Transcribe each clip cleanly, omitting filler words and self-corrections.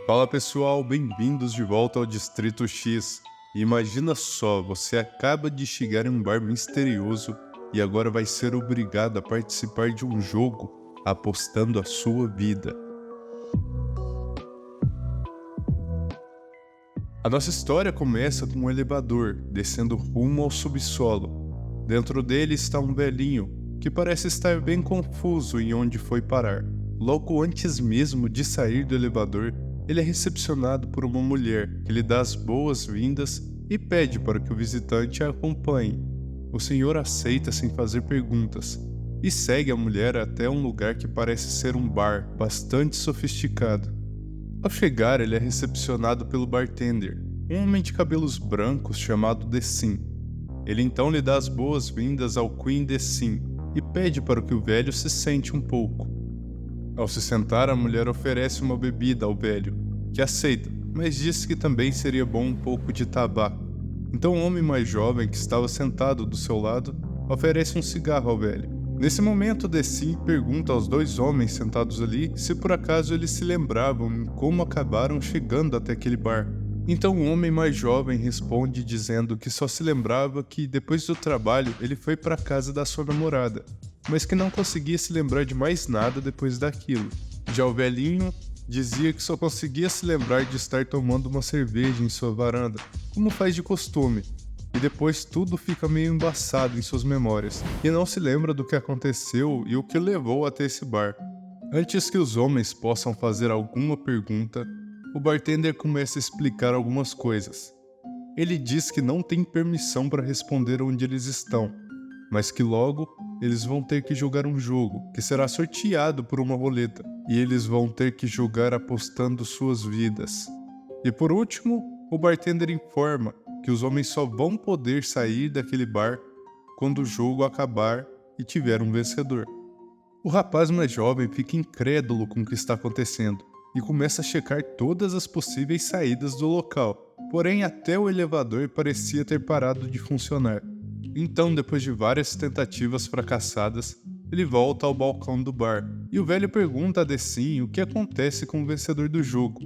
Fala pessoal, bem-vindos de volta ao Distrito X. E imagina só, você acaba de chegar em um bar misterioso e agora vai ser obrigado a participar de um jogo apostando a sua vida. A nossa história começa com um elevador descendo rumo ao subsolo. Dentro dele está um velhinho que parece estar bem confuso em onde foi parar. Logo antes mesmo de sair do elevador, ele é recepcionado por uma mulher que lhe dá as boas-vindas e pede para que o visitante a acompanhe. O senhor aceita sem fazer perguntas e segue a mulher até um lugar que parece ser um bar bastante sofisticado. Ao chegar, ele é recepcionado pelo bartender, um homem de cabelos brancos chamado Dessim. Ele então lhe dá as boas-vindas ao Queen Dessim e pede para que o velho se sente um pouco. Ao se sentar, a mulher oferece uma bebida ao velho, que aceita, mas diz que também seria bom um pouco de tabaco. Então o homem mais jovem, que estava sentado do seu lado, oferece um cigarro ao velho. Nesse momento, Dessim pergunta aos dois homens sentados ali se por acaso eles se lembravam em como acabaram chegando até aquele bar. Então o homem mais jovem responde dizendo que só se lembrava que depois do trabalho ele foi para a casa da sua namorada, mas que não conseguia se lembrar de mais nada depois daquilo. Já o velhinho dizia que só conseguia se lembrar de estar tomando uma cerveja em sua varanda, como faz de costume, e depois tudo fica meio embaçado em suas memórias, e não se lembra do que aconteceu e o que levou até esse bar. Antes que os homens possam fazer alguma pergunta, o bartender começa a explicar algumas coisas. Ele diz que não tem permissão para responder onde eles estão, mas que logo eles vão ter que jogar um jogo, que será sorteado por uma roleta, e eles vão ter que jogar apostando suas vidas. E por último, o bartender informa que os homens só vão poder sair daquele bar quando o jogo acabar e tiver um vencedor. O rapaz mais jovem fica incrédulo com o que está acontecendo e começa a checar todas as possíveis saídas do local, porém até o elevador parecia ter parado de funcionar. Então, depois de várias tentativas fracassadas, ele volta ao balcão do bar, e o velho pergunta a Dessim o que acontece com o vencedor do jogo,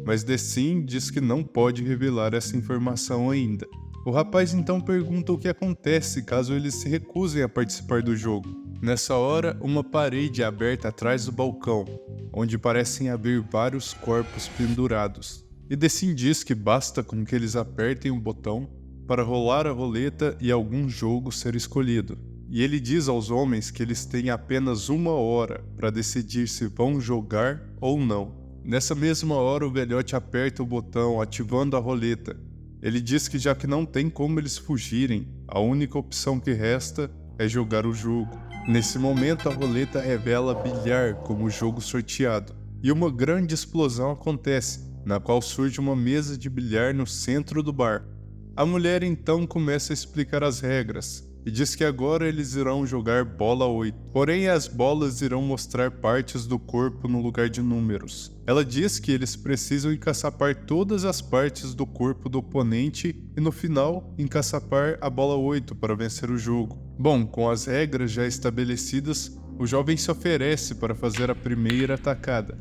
mas Dessim diz que não pode revelar essa informação ainda. O rapaz então pergunta o que acontece caso eles se recusem a participar do jogo. Nessa hora, uma parede é aberta atrás do balcão, onde parecem haver vários corpos pendurados, e Dessim diz que basta com que eles apertem o botão para rolar a roleta e algum jogo ser escolhido. E ele diz aos homens que eles têm apenas 1 hora para decidir se vão jogar ou não. Nessa mesma hora, o velhote aperta o botão, ativando a roleta. Ele diz que já que não tem como eles fugirem, a única opção que resta é jogar o jogo. Nesse momento, a roleta revela bilhar como jogo sorteado, e uma grande explosão acontece, na qual surge uma mesa de bilhar no centro do bar. A mulher então começa a explicar as regras, e diz que agora eles irão jogar bola 8. Porém, as bolas irão mostrar partes do corpo no lugar de números. Ela diz que eles precisam encaçapar todas as partes do corpo do oponente e no final, encaçapar a bola 8 para vencer o jogo. Bom, com as regras já estabelecidas, o jovem se oferece para fazer a primeira atacada.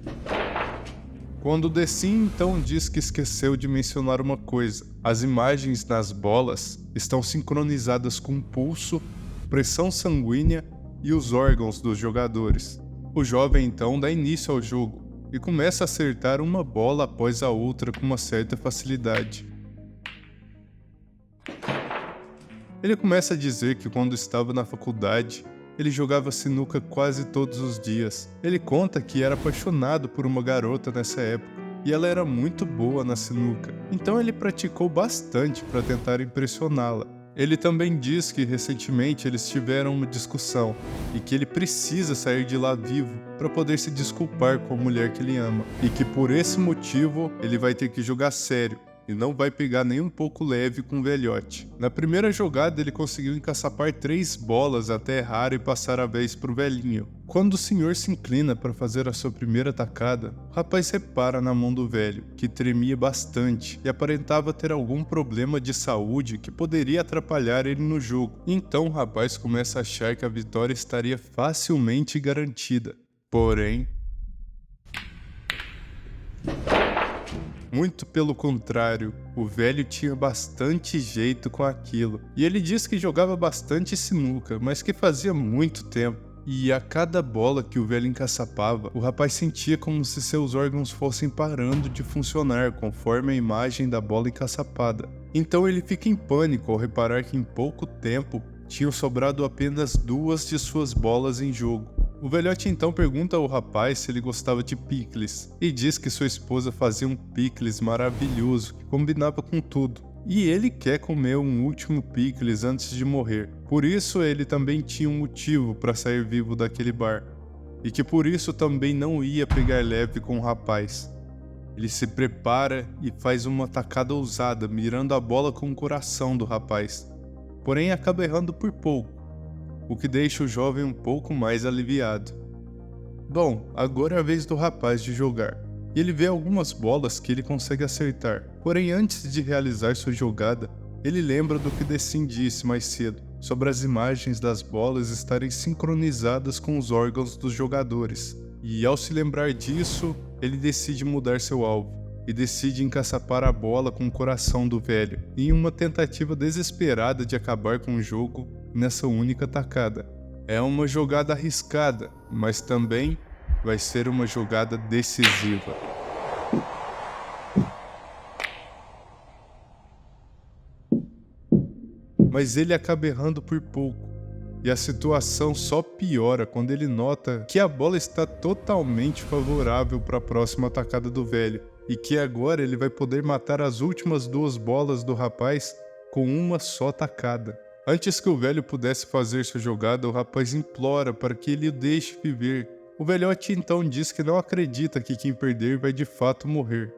Quando Dessim então diz que esqueceu de mencionar uma coisa, as imagens nas bolas estão sincronizadas com o pulso, pressão sanguínea e os órgãos dos jogadores. O jovem então dá início ao jogo e começa a acertar uma bola após a outra com uma certa facilidade. Ele começa a dizer que quando estava na faculdade, ele jogava sinuca quase todos os dias. Ele conta que era apaixonado por uma garota nessa época, e ela era muito boa na sinuca, então ele praticou bastante para tentar impressioná-la. Ele também diz que recentemente eles tiveram uma discussão, e que ele precisa sair de lá vivo para poder se desculpar com a mulher que ele ama, e que por esse motivo ele vai ter que jogar sério, e não vai pegar nem um pouco leve com o velhote. Na primeira jogada ele conseguiu encaçapar 3 bolas até errar e passar a vez pro velhinho. Quando o senhor se inclina para fazer a sua primeira atacada, o rapaz repara na mão do velho, que tremia bastante e aparentava ter algum problema de saúde que poderia atrapalhar ele no jogo. Então o rapaz começa a achar que a vitória estaria facilmente garantida. Porém, Muito pelo contrário, o velho tinha bastante jeito com aquilo. E ele disse que jogava bastante sinuca, mas que fazia muito tempo. E a cada bola que o velho encaçapava, o rapaz sentia como se seus órgãos fossem parando de funcionar conforme a imagem da bola encaçapada. Então ele fica em pânico ao reparar que em pouco tempo tinham sobrado apenas 2 de suas bolas em jogo. O velhote então pergunta ao rapaz se ele gostava de picles e diz que sua esposa fazia um picles maravilhoso que combinava com tudo. E ele quer comer um último picles antes de morrer. Por isso ele também tinha um motivo para sair vivo daquele bar. E que por isso também não ia pegar leve com o rapaz. Ele se prepara e faz uma tacada ousada, mirando a bola com o coração do rapaz. Porém acaba errando por pouco, o que deixa o jovem um pouco mais aliviado. Bom, agora é a vez do rapaz de jogar. E ele vê algumas bolas que ele consegue acertar. Porém, antes de realizar sua jogada, ele lembra do que The Sim disse mais cedo, sobre as imagens das bolas estarem sincronizadas com os órgãos dos jogadores. E ao se lembrar disso, ele decide mudar seu alvo, e decide encaçapar a bola com o coração do velho, em uma tentativa desesperada de acabar com o jogo nessa única tacada. É uma jogada arriscada, mas também vai ser uma jogada decisiva. Mas ele acaba errando por pouco, e a situação só piora quando ele nota que a bola está totalmente favorável para a próxima atacada do velho, e que agora ele vai poder matar as últimas 2 bolas do rapaz com uma só tacada. Antes que o velho pudesse fazer sua jogada, o rapaz implora para que ele o deixe viver. O velhote então diz que não acredita que quem perder vai de fato morrer.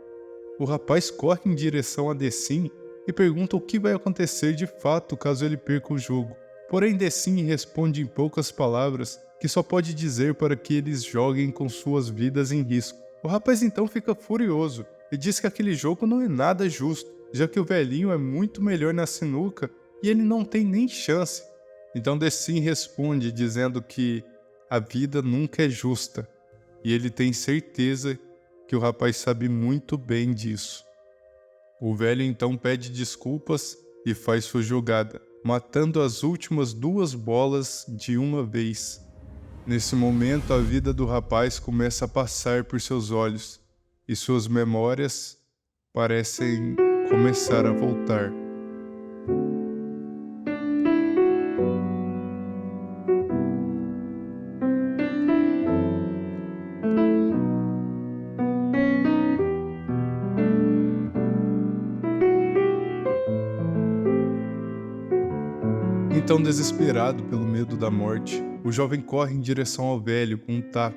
O rapaz corre em direção a The Sim e pergunta o que vai acontecer de fato caso ele perca o jogo. Porém The Sim responde em poucas palavras que só pode dizer para que eles joguem com suas vidas em risco. O rapaz então fica furioso e diz que aquele jogo não é nada justo, já que o velhinho é muito melhor na sinuca e ele não tem nem chance. Então The Sim responde dizendo que a vida nunca é justa, e ele tem certeza que o rapaz sabe muito bem disso. O velho então pede desculpas e faz sua jogada, matando as últimas 2 bolas de uma vez. Nesse momento, a vida do rapaz começa a passar por seus olhos, e suas memórias parecem começar a voltar. Então, desesperado pelo medo da morte, o jovem corre em direção ao velho com um taco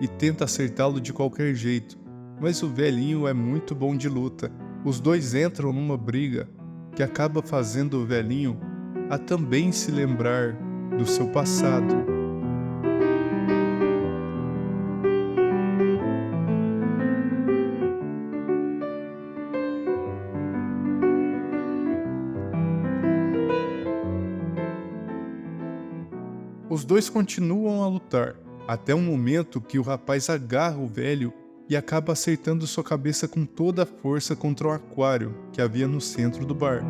e tenta acertá-lo de qualquer jeito, mas o velhinho é muito bom de luta. Os dois entram numa briga que acaba fazendo o velhinho a também se lembrar do seu passado. Os dois continuam a lutar, até um momento que o rapaz agarra o velho e acaba acertando sua cabeça com toda a força contra o aquário que havia no centro do bar.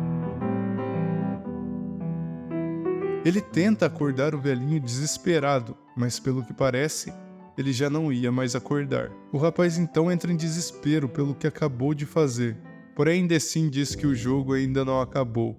Ele tenta acordar o velhinho desesperado, mas pelo que parece, ele já não ia mais acordar. O rapaz então entra em desespero pelo que acabou de fazer, porém The Sim diz que o jogo ainda não acabou,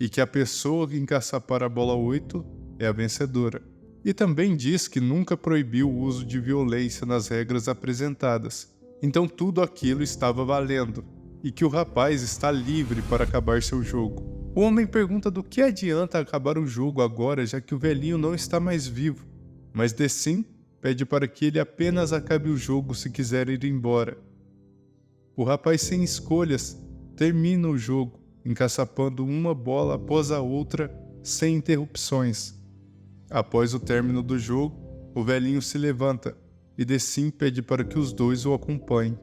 e que a pessoa que encaçapar a bola 8 é a vencedora. E também diz que nunca proibiu o uso de violência nas regras apresentadas. Então tudo aquilo estava valendo, e que o rapaz está livre para acabar seu jogo. O homem pergunta do que adianta acabar o jogo agora, já que o velhinho não está mais vivo. Mas The Sim pede para que ele apenas acabe o jogo se quiser ir embora. O rapaz sem escolhas termina o jogo, encaçapando uma bola após a outra sem interrupções. Após o término do jogo, o velhinho se levanta e The Sim pede para que os dois o acompanhem.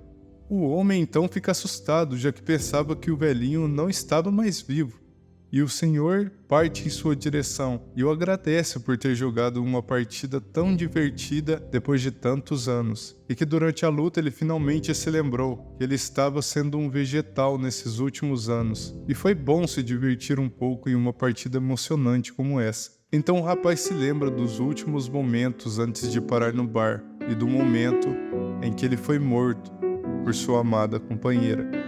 O homem então fica assustado, já que pensava que o velhinho não estava mais vivo. E o senhor parte em sua direção e o agradece por ter jogado uma partida tão divertida depois de tantos anos. E que durante a luta ele finalmente se lembrou que ele estava sendo um vegetal nesses últimos anos. E foi bom se divertir um pouco em uma partida emocionante como essa. Então o rapaz se lembra dos últimos momentos antes de parar no bar e do momento em que ele foi morto por sua amada companheira.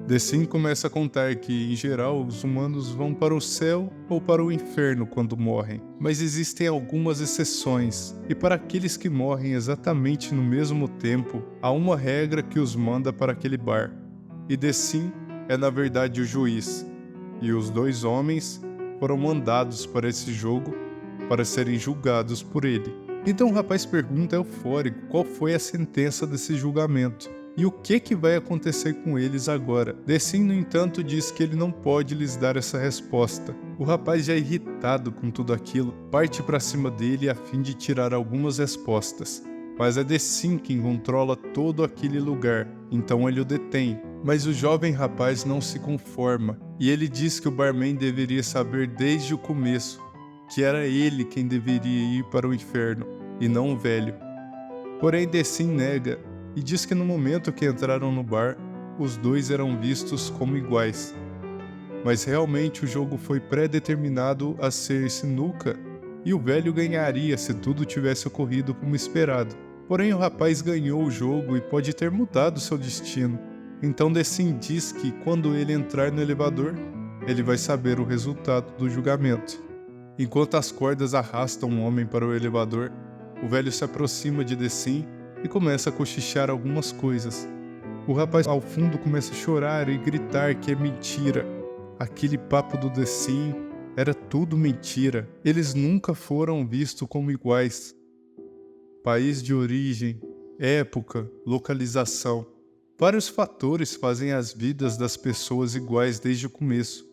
The Sim começa a contar que, em geral, os humanos vão para o céu ou para o inferno quando morrem, mas existem algumas exceções, e para aqueles que morrem exatamente no mesmo tempo, há uma regra que os manda para aquele bar. E The Sim é na verdade o juiz, e os dois homens foram mandados para esse jogo para serem julgados por ele. Então o rapaz pergunta eufórico qual foi a sentença desse julgamento. E o que vai acontecer com eles agora? The Sim, no entanto, diz que ele não pode lhes dar essa resposta. O rapaz, já irritado com tudo aquilo, parte para cima dele a fim de tirar algumas respostas. Mas é The Sim quem controla todo aquele lugar, então ele o detém. Mas o jovem rapaz não se conforma, e ele diz que o barman deveria saber desde o começo que era ele quem deveria ir para o inferno, e não o velho. Porém, The Sim nega, e diz que no momento que entraram no bar, os dois eram vistos como iguais. Mas realmente o jogo foi pré-determinado a ser sinuca, e o velho ganharia se tudo tivesse ocorrido como esperado. Porém o rapaz ganhou o jogo e pode ter mudado seu destino. Então The Sim diz que quando ele entrar no elevador, ele vai saber o resultado do julgamento. Enquanto as cordas arrastam o homem para o elevador, o velho se aproxima de The Sim e começa a cochichar algumas coisas. O rapaz ao fundo começa a chorar e gritar que é mentira. Aquele papo do The Sim era tudo mentira. Eles nunca foram vistos como iguais. País de origem, época, localização. Vários fatores fazem as vidas das pessoas iguais desde o começo.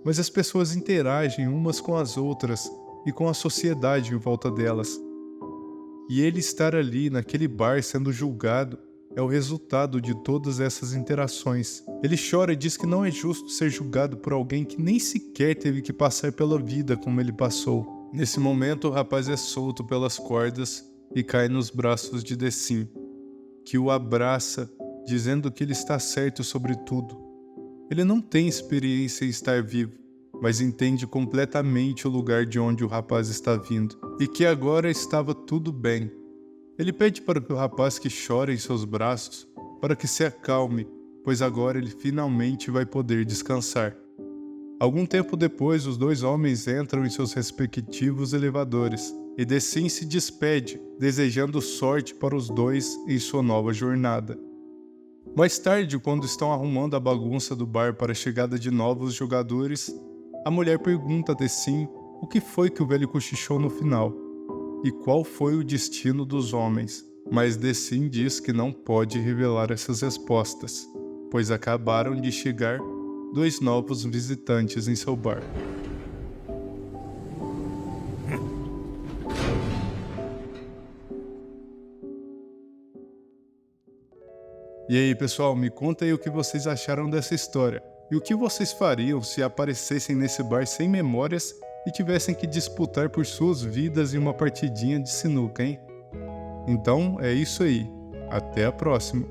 Mas as pessoas interagem umas com as outras e com a sociedade em volta delas. E ele estar ali, naquele bar, sendo julgado, é o resultado de todas essas interações. Ele chora e diz que não é justo ser julgado por alguém que nem sequer teve que passar pela vida como ele passou. Nesse momento, o rapaz é solto pelas cordas e cai nos braços de The Sim, que o abraça, dizendo que ele está certo sobre tudo. Ele não tem experiência em estar vivo, mas entende completamente o lugar de onde o rapaz está vindo, e que agora estava tudo bem. Ele pede para que o rapaz que chora em seus braços, para que se acalme, pois agora ele finalmente vai poder descansar. Algum tempo depois, os dois homens entram em seus respectivos elevadores, e The Sim se despede, desejando sorte para os dois em sua nova jornada. Mais tarde, quando estão arrumando a bagunça do bar para a chegada de novos jogadores, a mulher pergunta a The Sim o que foi que o velho cochichou no final, e qual foi o destino dos homens. Mas The Sim diz que não pode revelar essas respostas, pois acabaram de chegar dois novos visitantes em seu bar. E aí, pessoal, me conta aí o que vocês acharam dessa história. E o que vocês fariam se aparecessem nesse bar sem memórias e tivessem que disputar por suas vidas em uma partidinha de sinuca, hein? Então, é isso aí. Até a próxima.